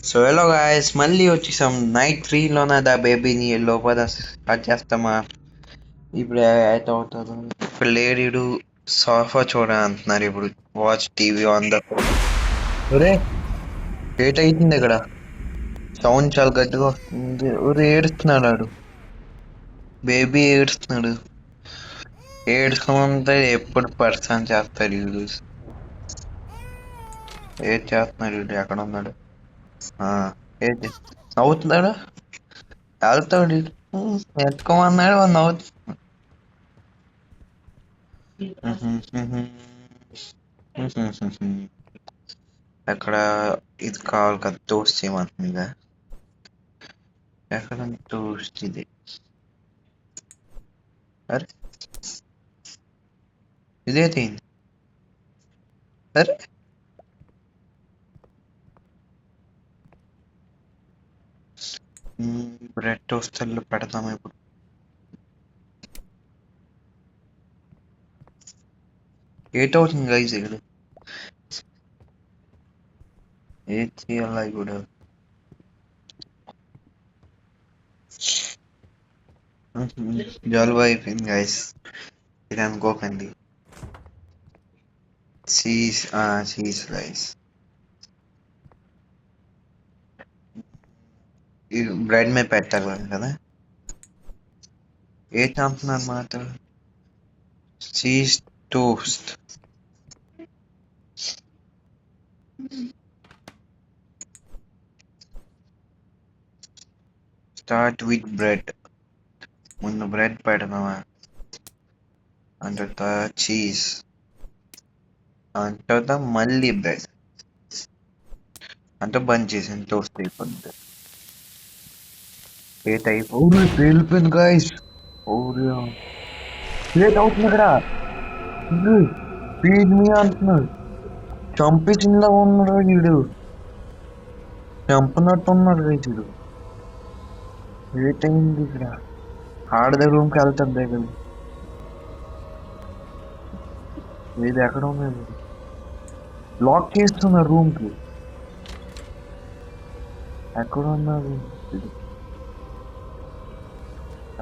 So hello guys, మళ్ళీ వచ్చేసాం night 3లోనే దా బేబీని లోపల స్టార్ట్ చేస్తామా. ఇప్పుడు అయితే అవుతుంది. ఇప్పుడు లేడీడు సోఫా చూడ అంటున్నారు. ఇప్పుడు వాచ్ టీవీ ఆన్ ద ఒరే లేట్ అవుతుంది ఇక్కడ. సౌండ్ చాలా గట్టిగా వస్తుంది. ఒరే ఏడుస్తున్నాడు ఆడు, బేబీ ఏడుస్తున్నాడు. ఏడుస్తుంటే ఎప్పుడు పర్సన్ చేస్తాడు వీడు. ఏడ్ చేస్తున్నాడు వీడు. ఎక్కడ ఉన్నాడు? ఆ ఏది నవ్వుతున్నాడు, వెళ్తాడు. ఎత్తుకోమన్నాడు నవ్వుతున్నాడు. అక్కడ ఇది కావాలి కదా, టోస్ట్ చేయమంటుందిగా. ఎక్కడ టోస్ట్ ఇది? అరే ఇదే తీయండి. అరే బ్రెడ్ టోస్టర్లు పెడతాము ఇప్పుడు. ఏట్ అవుతుంది గైజ్ ఇక్కడ. ఏం చేయాలి ఇప్పుడు? జలుబు అయిపోయింది గైస్, ఇది అనుకోకండి. Cheese cheese guys. ఇది బ్రెడ్ మీద పెట్టాలి కదా. ఏంటి అంటున్నారు మాట? Cheese toast. Start with bread. ముందు బ్రెడ్ పెడదామా, అంత చీజ్, అంత మళ్ళీ బ్రెడ్, అంత బంద్ చేసింది. టోస్ట్ అయిపోద్ది. లేట్ అయిపోయి పేలిపోయింది గాయస్. లేట్ అవుతుంది ఇక్కడ. ఫీడ్ మీ అంటున్నాడు. చంపించిందా ఉన్నాడు వీడు, చంపినట్టు ఉన్నాడు గైస్ వీడు. లేట్ అయింది ఇక్కడ. ఆడద రూమ్కి వెళ్తాను దగ్గర. ఇది ఎక్కడ ఉన్నది? లాక్ చేస్తున్నారు రూమ్ కి. ఎక్కడ ఉన్నారు?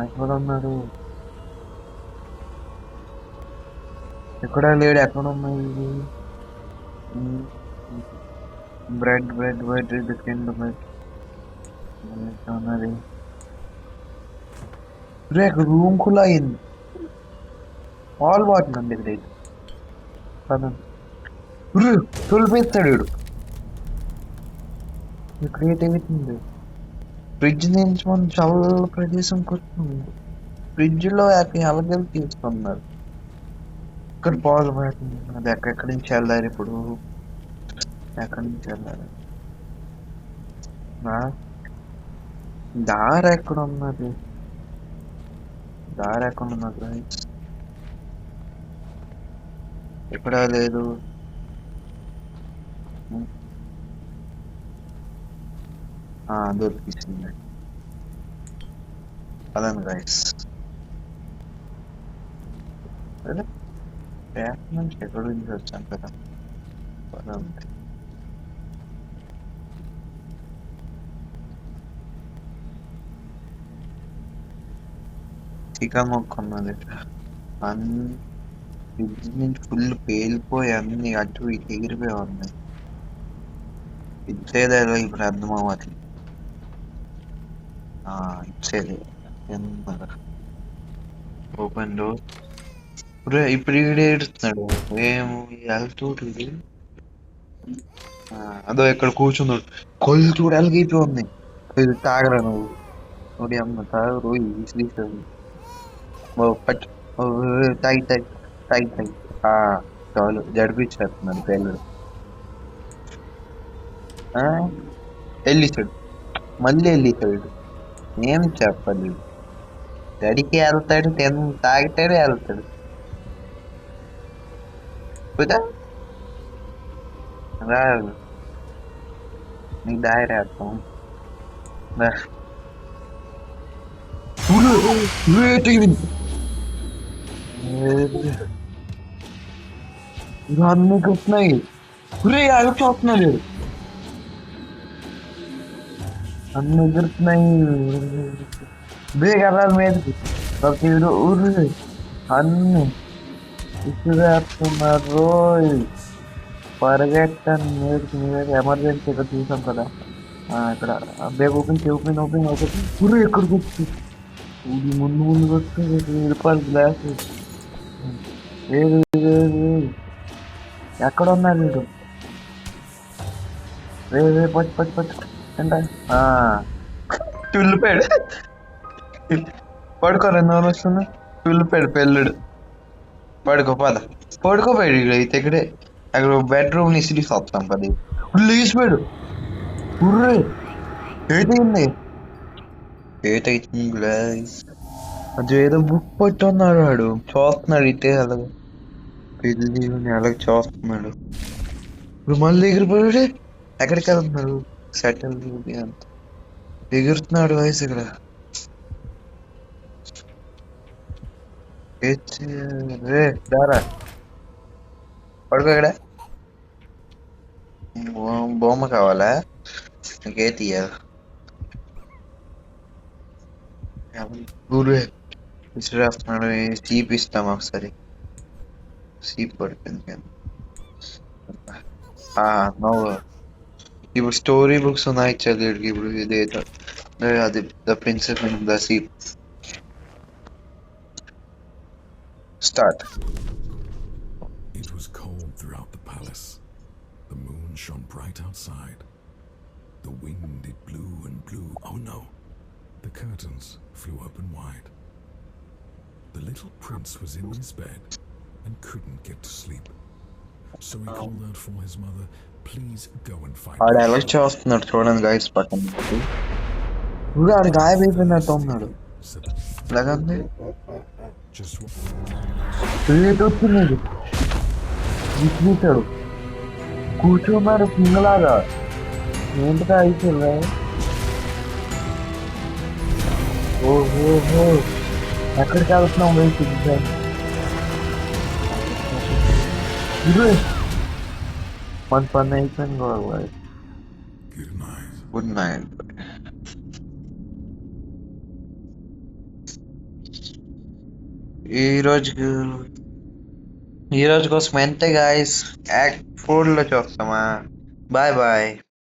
ఎక్కడ ఉన్నాడు? ఎక్కడ లేడు. ఎక్కడ ఉన్నాయి? బ్రెడ్ బ్రెడ్ బ్రెడ్ ఇది కింద బ్రెడ్ ఉన్నది. రూమ్ ఖులా అయింది. ఆల్ వాట్ అండి ఇక్కడ. తొలిపేస్తాడు వీడు. క్రియేట్ అవుతుంది. ఫ్రిడ్జ్ నుంచి మనం చాలా ప్రదేశంకి వస్తుంది. ఫ్రిడ్జ్ లో ఎలగలు తీసుకున్నారు. ఇక్కడ పాలు పడుతుంది. అది ఎక్కడి నుంచి వెళ్ళారు ఇప్పుడు? ఎక్కడి నుంచి వెళ్ళారు? దారి ఎక్కడ ఉన్నది? దారి ఎక్కడ ఉన్నది? ఎక్కడా లేదు. దొరికింది. అదని గైస్. అదే బ్యాక్ నుంచి ఎక్కడ నుంచి వచ్చాను కదా. పదండి. చికెన్ మొక్క ఉన్నది. అన్ని ఫ్రిడ్జ్ నుంచి ఫుల్ పేలిపోయి అన్ని అటు ఇటు ఎగిరిపోయి ఉన్నాయి. ఇచ్చేదేదో ఇప్పుడు అర్థం అవ్వట్లేదు. ఇచ్చేది ఓపెన్ డోర్. ఇప్పుడు ఈడు ఏడుస్తున్నాడు. ఏం వెళ్తూడు ఇది. అదో ఇక్కడ కూర్చున్నాడు. కొళ్ళు చూడు ఎలాగైపోయి ఉన్నాయి. ఇది తాగరా నువ్వు? నోడి అమ్మ తాగరు. విసిరిస్తాడు. పట్టు. తాగి తాగి తాగి తాగి. చాలు జడిపించేస్తున్నాడు పిల్లడు. వెళ్ళిస్తాడు, మళ్ళీ వెళ్ళిస్తాడు. ఏం చెప్పాలి? గడికి వెళ్తాడు, తాగుతాడు, వెళ్తాడు. రాదు నీకు దాయిరేస్తాం. అన్నీ వస్తున్నాయి. అవి చూస్తున్నాడు. అన్ని ఎగురుతున్నాయి. వెళ్ళాలి మీదకి. ప్రతి ఊరు అన్ని ఇసువేస్తున్నారు. పరిగెట్టండి మీదకి మీదకి. ఎమర్జెన్సీ ఇక్కడ చూసాం కదా. ఇక్కడ Baig open open open open. ఊరు ఎక్కడికి వచ్చి ఇది ముందు ముందు వచ్చి రూపాయలు గ్లాస్. లేదు లేదు, ఎక్కడ ఉన్నారు మీరు? లేదు పచ్చి పచ్చి పచ్చి ఏంట తుల్లిపాడు. పడుకో 2 రోజులు వస్తుంది. తుల్లిపాడు పెళ్ళుడు. పడుకో పద. పడుకోపోయాడు ఇక్కడ అయితే ఇక్కడే. అక్కడ బెడ్రూమ్ ని సిరీస్ వస్తాం పది. లేచిపోయాడు. ఉర్రే ఏదైంది? ఏటైతుంది గ్లాస్? అది ఏదో బుక్ పట్టున్నాడు వాడు. చూస్తున్నాడు ఇటే అలాగ పెళ్ళి అలాగ చూస్తున్నాడు. ఇప్పుడు మళ్ళీ ఎగిరిపోయాడు. ఎక్కడికి వెళ్తున్నాడు? సెటిల్ అంత ఎగురుతున్నాడు వయసు ఇక్కడ. రే దారా పడుకో ఇక్కడ. బొమ్మ కావాలా? నీకే తీయాలి. గురే విసిరేస్తున్నాడు. సీప్ ఇస్తాం ఒకసారి. సీప్ పడిపోయింది కానీ నవ్వు. ఇప్పుడు స్టోరీ బుక్స్ ఉన్నాయి చదివాడికి. ఇప్పుడు ఇదేదో అది the princess and the sheep. Start. It was cold throughout the palace. The moon shone bright outside. The wind, it blew and blew. Oh no! The curtains flew open wide. The little prince was in his bed and couldn't get to sleep. So he called out for his mother, "Please go and find ఆడు me." ఎలా చూస్తున్నాడు చూడండి guys పక్కన. ఇప్పుడు ఆడు గాయమైపోయినట్టు ఉన్నాడు. Said the ఎలాగంది? just what వచ్చింది. విసిరేశాడు. కూర్చున్నాడు సింగలాగా. ఏంటిగా అయిపోయిందా? ఓహో ఎక్కడికి వెళ్తున్నాం? వేసి మన పని అయిపోయింది కూడా. good night. Good night. ఈ రోజు కోసం ఎంతే గాయస్. యాక్ట్ 4 లో చూస్తామా? Bye bye.